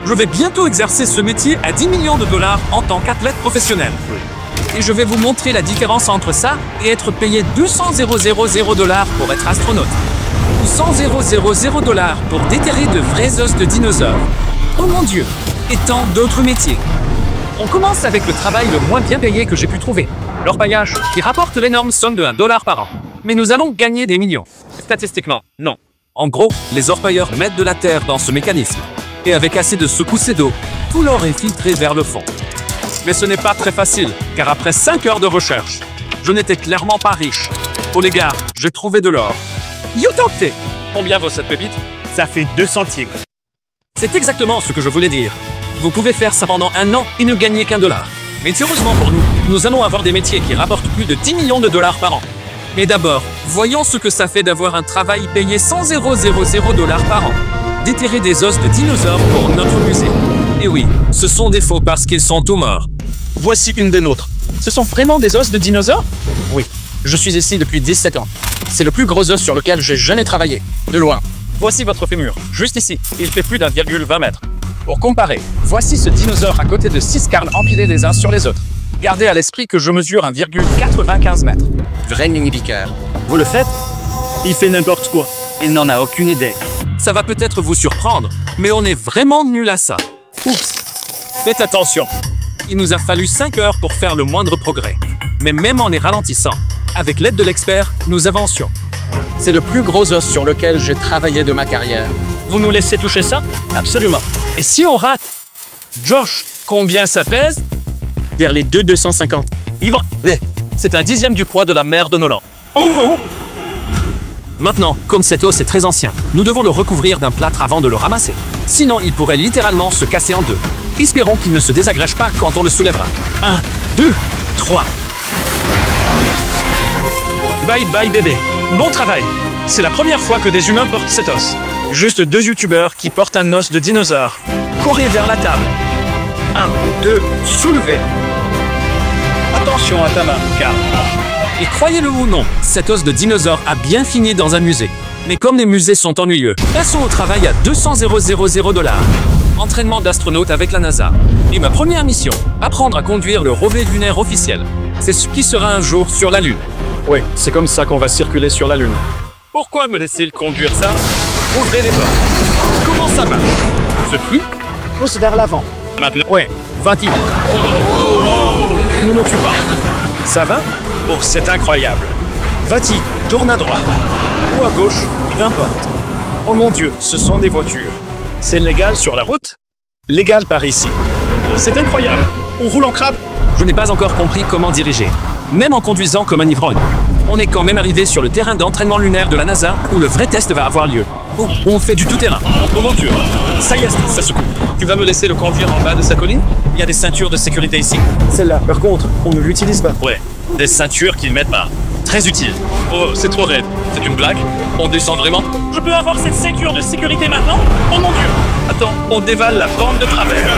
Je vais bientôt exercer ce métier à 10 millions de dollars en tant qu'athlète professionnel. Et je vais vous montrer la différence entre ça et être payé 200 000 $ pour être astronaute. Ou 100 000 $ pour déterrer de vrais os de dinosaures. Oh mon Dieu! Et tant d'autres métiers. On commence avec le travail le moins bien payé que j'ai pu trouver. L'orpaillage, qui rapporte l'énorme somme de $1 par an. Mais nous allons gagner des millions. Statistiquement, non. En gros, les orpailleurs mettent de la terre dans ce mécanisme. Et avec assez de secousses d'eau, tout l'or est filtré vers le fond. Mais ce n'est pas très facile, car après 5 heures de recherche, je n'étais clairement pas riche. Oh les gars, j'ai trouvé de l'or. Yotanté! Combien vaut cette pépite? Ça fait 2 centimes. C'est exactement ce que je voulais dire. Vous pouvez faire ça pendant 1 an et ne gagner qu'un $1. Mais heureusement pour nous, nous allons avoir des métiers qui rapportent plus de 10 millions de dollars par an. Mais d'abord, voyons ce que ça fait d'avoir un travail payé 100 000 $ par an. Déterrer des os de dinosaures pour notre musée. Et oui, ce sont des faux parce qu'ils sont tous morts. Voici une des nôtres. Ce sont vraiment des os de dinosaures? Oui, je suis ici depuis 17 ans. C'est le plus gros os sur lequel j'ai jamais travaillé, de loin. Voici votre fémur, juste ici. Il fait plus d'1,20 m. Pour comparer, voici ce dinosaure à côté de 6 carnes empilés les uns sur les autres. Gardez à l'esprit que je mesure 1,95 m. Vrai mini-piqueur. Vous le faites? Il fait n'importe quoi. Il n'en a aucune idée. Ça va peut-être vous surprendre, mais on est vraiment nul à ça. Oups. Faites attention. Il nous a fallu 5 heures pour faire le moindre progrès. Mais même en les ralentissant, avec l'aide de l'expert, nous avancions. C'est le plus gros os sur lequel j'ai travaillé de ma carrière. Vous nous laissez toucher ça? Absolument. Et si on rate? Josh, combien ça pèse? Vers les 250. Yvan, c'est un dixième du poids de la mère de Nolan. Maintenant, comme cet os est très ancien, nous devons le recouvrir d'un plâtre avant de le ramasser. Sinon, il pourrait littéralement se casser en deux. Espérons qu'il ne se désagrège pas quand on le soulèvera. 1, 2, 3. Bye bye bébé. Bon travail. C'est la première fois que des humains portent cet os. Juste 2 youtubeurs qui portent un os de dinosaure. Courez vers la table. 1, 2, soulevez. Attention à ta main, car... Et croyez-le ou non, cet os de dinosaure a bien fini dans un musée. Mais comme les musées sont ennuyeux, passons au travail à 200 000 $. Entraînement d'astronaute avec la NASA. Et ma première mission, apprendre à conduire le rover lunaire officiel. C'est ce qui sera un jour sur la Lune. Oui, c'est comme ça qu'on va circuler sur la Lune. Pourquoi me laisser conduire ça? Ouvrez les portes. Comment ça marche? Ce truc? Pousse vers l'avant. Maintenant, ouais, 20 -y. Ne me tue pas. Ça va? Oh, c'est incroyable. Va-t-y, tourne à droite. Ou à gauche, peu importe. Oh mon Dieu, ce sont des voitures. C'est légal sur la route? Légal par ici. C'est incroyable. On roule en crabe. Je n'ai pas encore compris comment diriger. Même en conduisant comme un ivrogne. On est quand même arrivé sur le terrain d'entraînement lunaire de la NASA où le vrai test va avoir lieu. Oh, on fait du tout-terrain. Oh mon Dieu. Ça y est, ça se coupe. Tu vas me laisser le conduire en bas de sa colline? Il y a des ceintures de sécurité ici. Celle-là, par contre, on ne l'utilise pas. Ouais, des ceintures qui ne mettent pas. Très utile. Oh, c'est trop raide. C'est une blague? On descend vraiment? Je peux avoir cette ceinture de sécurité maintenant? Oh mon Dieu. Attends, on dévale la bande de travers.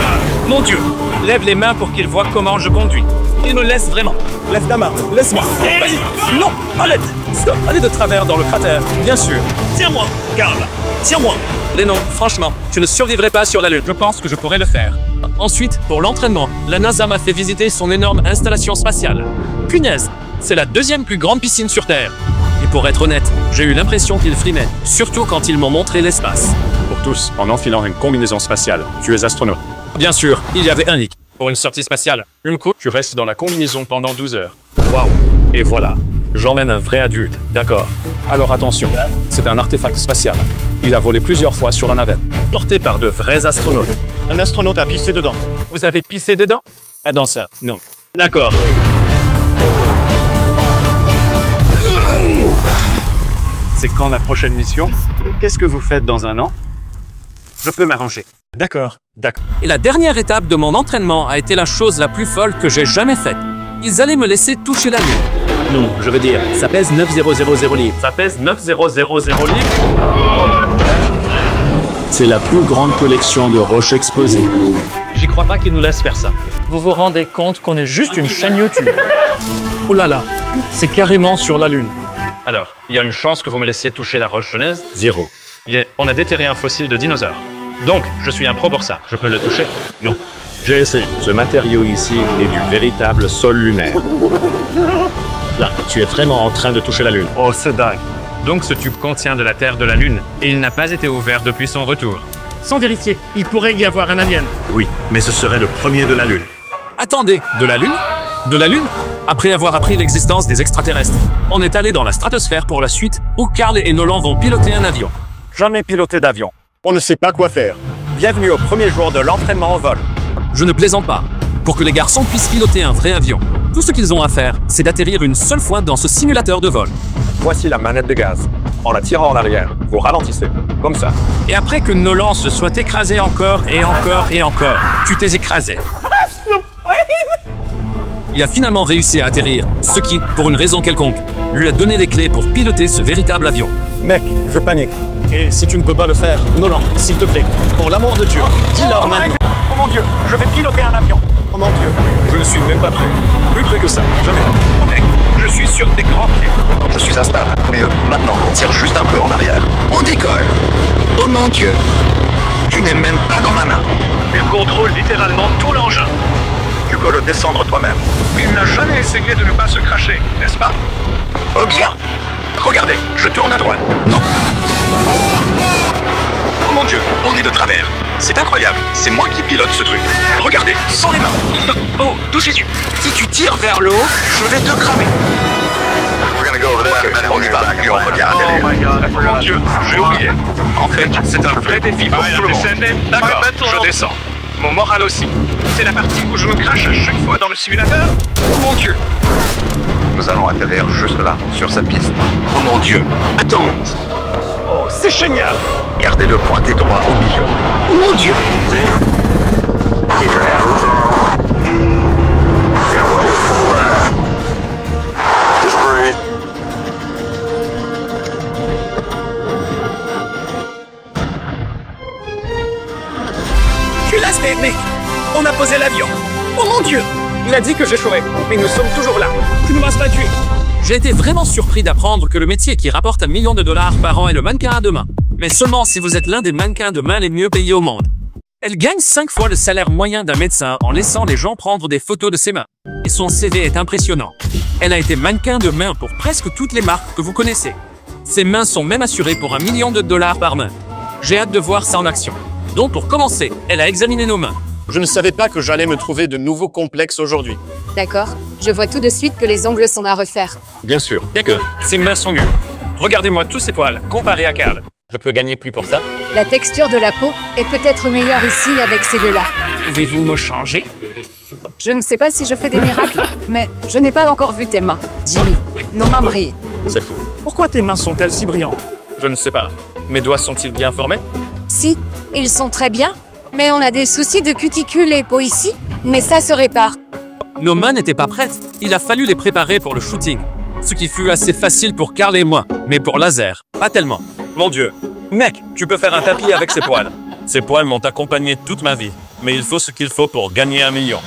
Mon Dieu, lève les mains pour qu'il voit comment je conduis. Il me laisse vraiment. Lève ta main, laisse-moi. Vas-y. Non, arrête. Stop, allez de travers dans le cratère, bien sûr. Tiens-moi, Carl. Tiens-moi. Lennon, franchement, tu ne survivrais pas sur la Lune. Je pense que je pourrais le faire. Ensuite, pour l'entraînement, la NASA m'a fait visiter son énorme installation spatiale. Punaise, c'est la 2e plus grande piscine sur Terre. Et pour être honnête, j'ai eu l'impression qu'ils frimaient, surtout quand ils m'ont montré l'espace. Pour tous, en enfilant une combinaison spatiale, tu es astronaute. Bien sûr, il y avait un hic. Pour une sortie spatiale, une coupe, Tu restes dans la combinaison pendant 12 heures. waouh. Et voilà, j'emmène un vrai adulte, d'accord. Alors attention, c'est un artefact spatial. Il a volé plusieurs fois sur la navette, porté par de vrais astronautes. Un astronaute a pissé dedans. Vous avez pissé dedans? Ah, dans ça, non. D'accord. C'est quand la prochaine mission? Qu'est-ce que vous faites dans un an? Je peux m'arranger. D'accord. Et la dernière étape de mon entraînement a été la chose la plus folle que j'ai jamais faite. Ils allaient me laisser toucher la Lune. Non, je veux dire, ça pèse 9000 livres. Ça pèse 9000 livres? C'est la plus grande collection de roches exposées. J'y crois pas qu'ils nous laissent faire ça. Vous vous rendez compte qu'on est juste une chaîne YouTube? Oh là là, c'est carrément sur la Lune. Alors, il y a une chance que vous me laissiez toucher la roche genèse? 0. Bien, on a déterré un fossile de dinosaure. Donc, je suis un pro pour ça. Je peux le toucher? Non. J'ai essayé. Ce matériau ici est du véritable sol lunaire. Là, tu es vraiment en train de toucher la Lune. Oh, c'est dingue. Donc ce tube contient de la terre de la Lune, et il n'a pas été ouvert depuis son retour. Sans vérifier, il pourrait y avoir un alien. Oui, mais ce serait le premier de la Lune. Attendez, de la Lune? De la Lune? Après avoir appris l'existence des extraterrestres, on est allé dans la stratosphère pour la suite, où Carl et Nolan vont piloter un avion. Jamais piloté d'avion. On ne sait pas quoi faire. Bienvenue au premier jour de l'entraînement au vol. Je ne plaisante pas. Pour que les garçons puissent piloter un vrai avion, tout ce qu'ils ont à faire, c'est d'atterrir une seule fois dans ce simulateur de vol. Voici la manette de gaz. En la tirant en arrière, vous ralentissez. Comme ça. Et après que Nolan se soit écrasé encore et encore et encore, tu t'es écrasé. Il a finalement réussi à atterrir, ce qui, pour une raison quelconque, lui a donné les clés pour piloter ce véritable avion. Mec, je panique. Et si tu ne peux pas le faire, Nolan, s'il te plaît, pour l'amour de Dieu, dis-leur maintenant. Oh mon Dieu, je vais piloter un avion. Oh mon Dieu, je ne suis même pas prêt. Plus près que ça, jamais. Oh mec, je suis sur des grands pieds. Je suis instable, mais maintenant, on tire juste un peu en arrière. On décolle. Oh mon Dieu. Tu n'es même pas dans ma main. Il contrôle littéralement tout l'engin. Tu peux le descendre toi-même. Il n'a jamais essayé de ne pas se cracher, n'est-ce pas? Oh bien. Regardez, je tourne à droite. Non. Oh mon Dieu, on est de travers. C'est incroyable, c'est moi qui pilote ce truc. Regardez, sans les mains. Oh, touchez-tu. Si tu tires vers le haut, je vais te cramer. On y va, et on regarde derrière. Oh mon Dieu, j'ai oublié. En fait, c'est un vrai défi pour tout le monde. D'accord, je descends. Mon moral aussi. C'est la partie où je me crache à chaque fois dans le simulateur. Oh mon Dieu. Nous allons atterrir juste là, sur cette piste. Oh mon Dieu. Attends. Oh, c'est génial. Gardez-le pointé droit au milieu. Oh mon Dieu. Tu l'as fait, mec. On a posé l'avion. Oh mon Dieu. Il a dit que j'échouerais, mais nous sommes toujours là. Tu ne m'as pas tué. J'ai été vraiment surpris d'apprendre que le métier qui rapporte $1 million par an est le mannequin à deux mains. Mais seulement si vous êtes l'un des mannequins de main les mieux payés au monde. Elle gagne 5 fois le salaire moyen d'un médecin en laissant les gens prendre des photos de ses mains. Et son CV est impressionnant. Elle a été mannequin de main pour presque toutes les marques que vous connaissez. Ses mains sont même assurées pour $1 million par main. J'ai hâte de voir ça en action. Donc pour commencer, elle a examiné nos mains. Je ne savais pas que j'allais me trouver de nouveaux complexes aujourd'hui. D'accord, je vois tout de suite que les ongles sont à refaire. Bien sûr. Bien que, ses mains sont nulles. Regardez-moi tous ces poils, comparé à Carl. Je peux gagner plus pour ça. La texture de la peau est peut-être meilleure ici avec ces deux-là. Pouvez-vous me changer? Je ne sais pas si je fais des miracles, mais je n'ai pas encore vu tes mains. Jimmy, nos mains brillent. C'est fou. Pourquoi tes mains sont-elles si brillantes? Je ne sais pas. Mes doigts sont-ils bien formés? Si, ils sont très bien, mais on a des soucis de cuticule et peau ici, mais ça se répare. Nos mains n'étaient pas prêtes. Il a fallu les préparer pour le shooting. Ce qui fut assez facile pour Carl et moi, mais pour laser, pas tellement. Mon Dieu. Mec, tu peux faire un tapis avec ces poils. Ces poils m'ont accompagné toute ma vie. Mais il faut ce qu'il faut pour gagner $1 million.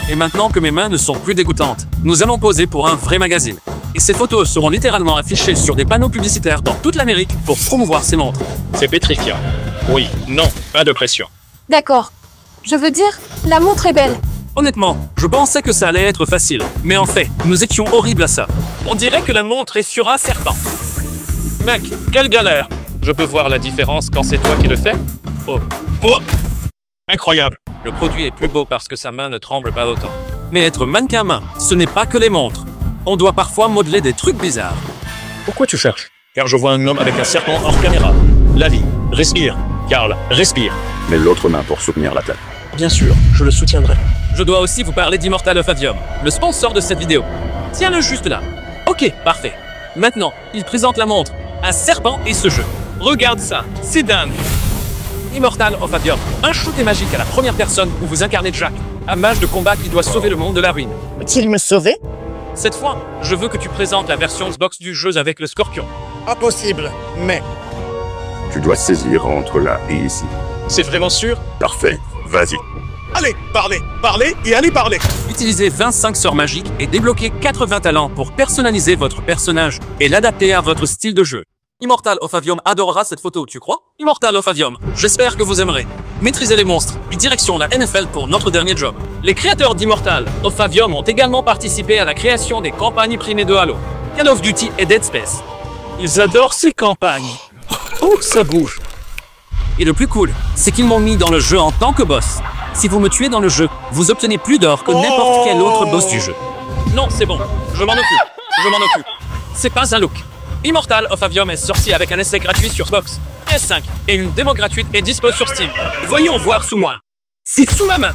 Et maintenant que mes mains ne sont plus dégoûtantes, nous allons poser pour un vrai magazine. Et ces photos seront littéralement affichées sur des panneaux publicitaires dans toute l'Amérique pour promouvoir ces montres. C'est pétrifiant. Oui, non, pas de pression. D'accord. Je veux dire, la montre est belle. Honnêtement, je pensais que ça allait être facile. Mais en fait, nous étions horribles à ça. On dirait que la montre est sur un serpent. Mec, quelle galère. Je peux voir la différence quand c'est toi qui le fais? Oh. Oh. Incroyable. Le produit est plus beau parce que sa main ne tremble pas autant. Mais être mannequin main, ce n'est pas que les montres. On doit parfois modeler des trucs bizarres. Pourquoi tu cherches? Car je vois un homme avec un serpent hors caméra. Lali, respire. Carl, respire. Mets l'autre main pour soutenir la tête. Bien sûr, je le soutiendrai. Je dois aussi vous parler d'Immortal of Avium, le sponsor de cette vidéo. Tiens-le juste là. Ok, parfait. Maintenant, il présente la montre, un serpent et ce jeu. Regarde ça, c'est dingue. Immortal of Avium, un shooter magique à la première personne où vous incarnez Jack, un mage de combat qui doit sauver le monde de la ruine. Peut-il me sauver? Cette fois, je veux que tu présentes la version Xbox du jeu avec le scorpion. Impossible, mais... Tu dois saisir entre là et ici. C'est vraiment sûr? Parfait, vas-y. Allez, parlez et allez parler. Utilisez 25 sorts magiques et débloquez 80 talents pour personnaliser votre personnage et l'adapter à votre style de jeu. Immortal Ophavium adorera cette photo, tu crois? Immortal Ophavium, j'espère que vous aimerez. Maîtriser les monstres et direction la NFL pour notre dernier job. Les créateurs d'Immortal Ophavium ont également participé à la création des campagnes primées de Halo, Call of Duty et Dead Space. Ils adorent ces campagnes. Oh, ça bouge. Et le plus cool, c'est qu'ils m'ont mis dans le jeu en tant que boss. Si vous me tuez dans le jeu, vous obtenez plus d'or que n'importe quel autre boss du jeu. Non, c'est bon, je m'en occupe. Je m'en occupe. C'est pas un look. Immortal Ophavium est sorti avec un essai gratuit sur Xbox, PS5 et une démo gratuite est dispo sur Steam. Voyons voir sous moi. C'est sous ma main.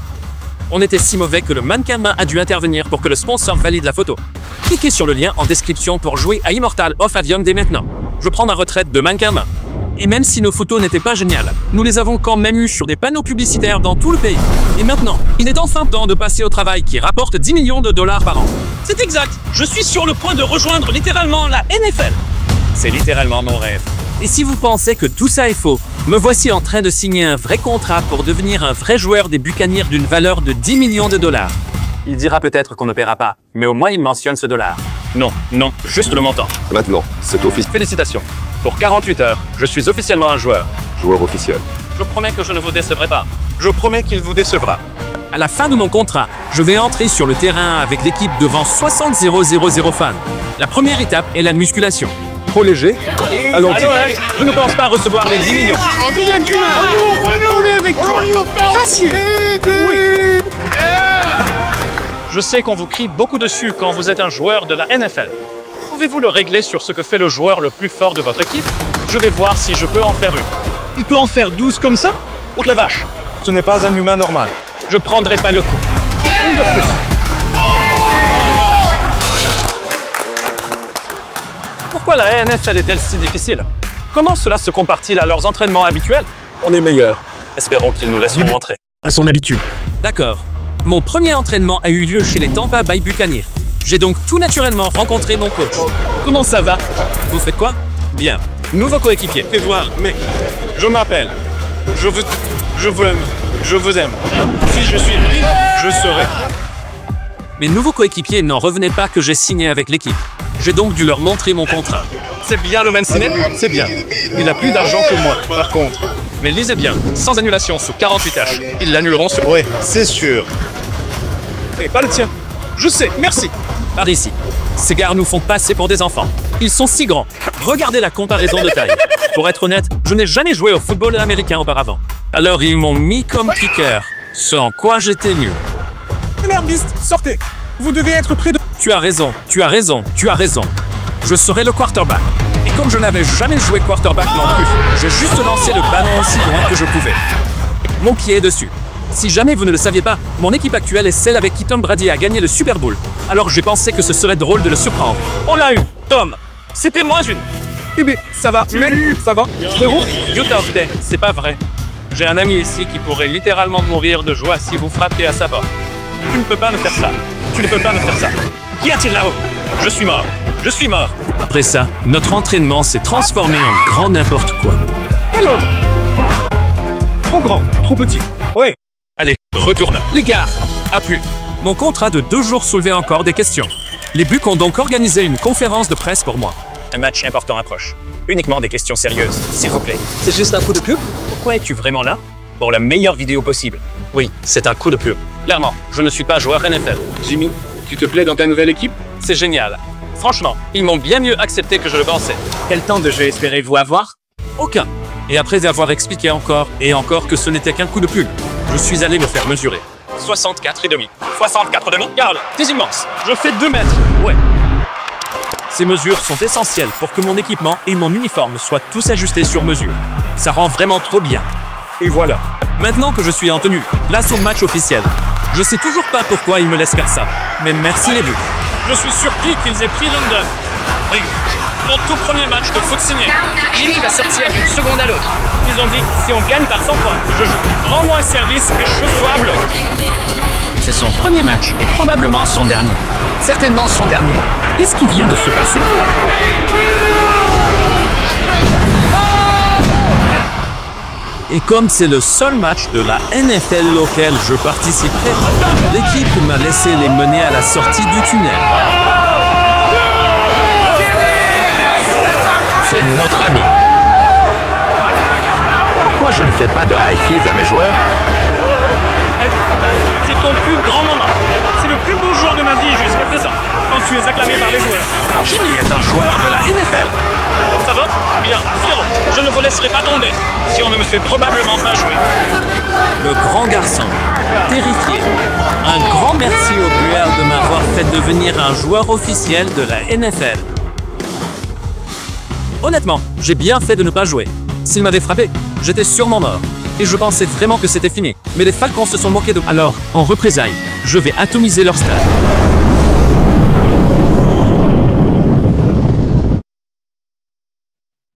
On était si mauvais que le mannequin main a dû intervenir pour que le sponsor valide la photo. Cliquez sur le lien en description pour jouer à Immortal Ophavium dès maintenant. Je prends ma retraite de mannequin main. Et même si nos photos n'étaient pas géniales, nous les avons quand même eues sur des panneaux publicitaires dans tout le pays. Et maintenant, il est enfin temps de passer au travail qui rapporte 10 millions de dollars par an. C'est exact, je suis sur le point de rejoindre littéralement la NFL. C'est littéralement mon rêve. Et si vous pensez que tout ça est faux, me voici en train de signer un vrai contrat pour devenir un vrai joueur des Buccaneers d'une valeur de 10 millions de dollars. Il dira peut-être qu'on ne paiera pas, mais au moins il mentionne ce dollar. Non, non, juste le montant. Maintenant, c'est officiel. Félicitations. Pour 48 heures, je suis officiellement un joueur. Joueur officiel. Je promets que je ne vous décevrai pas. Je promets qu'il vous décevra. À la fin de mon contrat, je vais entrer sur le terrain avec l'équipe devant 60 000 fans. La première étape est la musculation. Trop léger. Allons-y. Je ne pense pas recevoir les 10 millions. On est avec toi. Je sais qu'on vous crie beaucoup dessus quand vous êtes un joueur de la NFL. Pouvez-vous le régler sur ce que fait le joueur le plus fort de votre équipe? Je vais voir si je peux en faire une. Il peut en faire 12 comme ça? Oh la vache! Ce n'est pas un humain normal. Je prendrai pas le coup. Une de plus. Pourquoi la NFL est-elle si difficile? Comment cela se compare-t-il à leurs entraînements habituels? On est meilleurs. Espérons qu'ils nous laisseront entrer. À son habitude. D'accord. Mon premier entraînement a eu lieu chez les Tampa Bay Buccaneers. J'ai donc tout naturellement rencontré mon coach. Comment ça va? Vous faites quoi? Bien. Nouveau coéquipier. Fais voir, mais je m'appelle. Je vous aime. Je vous aime. Si je suis lui, je serai. Mes nouveaux coéquipiers n'en revenaient pas que j'ai signé avec l'équipe. J'ai donc dû leur montrer mon contrat. C'est bien le Mancinet? C'est bien. Il a plus d'argent que moi, par contre. Mais lisez bien, sans annulation sous 48 H. Ils l'annuleront sur... Oui, c'est sûr. Et pas le tien. Je sais, merci. Par ici. Ces gars nous font passer pour des enfants. Ils sont si grands. Regardez la comparaison de taille. Pour être honnête, je n'ai jamais joué au football américain auparavant. Alors ils m'ont mis comme kicker. Ce en quoi j'étais nul. L'herbiste, sortez. Vous devez être près de... Tu as raison, tu as raison, tu as raison. Je serai le quarterback. Et comme je n'avais jamais joué quarterback non plus, j'ai juste lancé le ballon aussi loin que je pouvais. Mon pied est dessus. Si jamais vous ne le saviez pas, mon équipe actuelle est celle avec qui Tom Brady a gagné le Super Bowl. Alors j'ai pensé que ce serait drôle de le surprendre. On l'a eu, Tom. C'était moins une. Eh bien, ça va, mec, ça va. Frérot, Utah Day, c'est pas vrai. J'ai un ami ici qui pourrait littéralement mourir de joie si vous frappez à sa porte. Tu ne peux pas me faire ça. Tu ne peux pas me faire ça. Qu'y a-t-il là-haut? Je suis mort. Je suis mort. Après ça, notre entraînement s'est transformé en grand n'importe quoi. Alors, trop grand, trop petit. Ouais. Allez, retourne. Les gars, à plus. Mon contrat de 2 jours soulevait encore des questions. Les Bucs ont donc organisé une conférence de presse pour moi. Un match important approche. Uniquement des questions sérieuses, s'il vous plaît. C'est juste un coup de pub? Pourquoi es-tu vraiment là? Pour la meilleure vidéo possible. Oui, c'est un coup de pub. Clairement, je ne suis pas joueur NFL. Jimmy, tu te plais dans ta nouvelle équipe? C'est génial. Franchement, ils m'ont bien mieux accepté que je le pensais. Quel temps de jeu espérez-vous avoir? Aucun. Et après avoir expliqué encore et encore que ce n'était qu'un coup de pub, je suis allé me faire mesurer. 64,5. 64,5? Regarde, t'es immense. Je fais 2 mètres. Ouais. Ces mesures sont essentielles pour que mon équipement et mon uniforme soient tous ajustés sur mesure. Ça rend vraiment trop bien. Et voilà. Maintenant que je suis en tenue, place au match officiel. Je sais toujours pas pourquoi ils me laissent faire ça, mais merci les Bucs. Je suis surpris qu'ils aient pris London. Oui, mon tout premier match de foot signé. Jimmy va sortir d'une seconde à l'autre. Ils ont dit, si on gagne par 100 points, je joue. Rends-moi un service et je sois bloc. C'est son premier match et probablement son dernier. Certainement son dernier. Qu'est-ce qui vient de se passer? Et comme c'est le seul match de la NFL auquel je participerai, l'équipe m'a laissé les mener à la sortie du tunnel. c'est notre ami. Pourquoi je ne fais pas de high fives à mes joueurs? C'est ton plus grand moment. C'est le plus beau jour de ma vie jusqu'à présent. Quand tu es acclamé par les joueurs. Jimmy est un joueur de la NFL. Ça va? Bien, frérot, je ne vous laisserai pas tomber. Si on ne me fait probablement pas jouer. Le grand garçon, terrifié. Un grand merci au Buer de m'avoir fait devenir un joueur officiel de la NFL. Honnêtement, j'ai bien fait de ne pas jouer. S'il m'avait frappé, j'étais sûrement mort. Et je pensais vraiment que c'était fini. Mais les Falcons se sont moqués de... Alors, en représailles, je vais atomiser leur stade.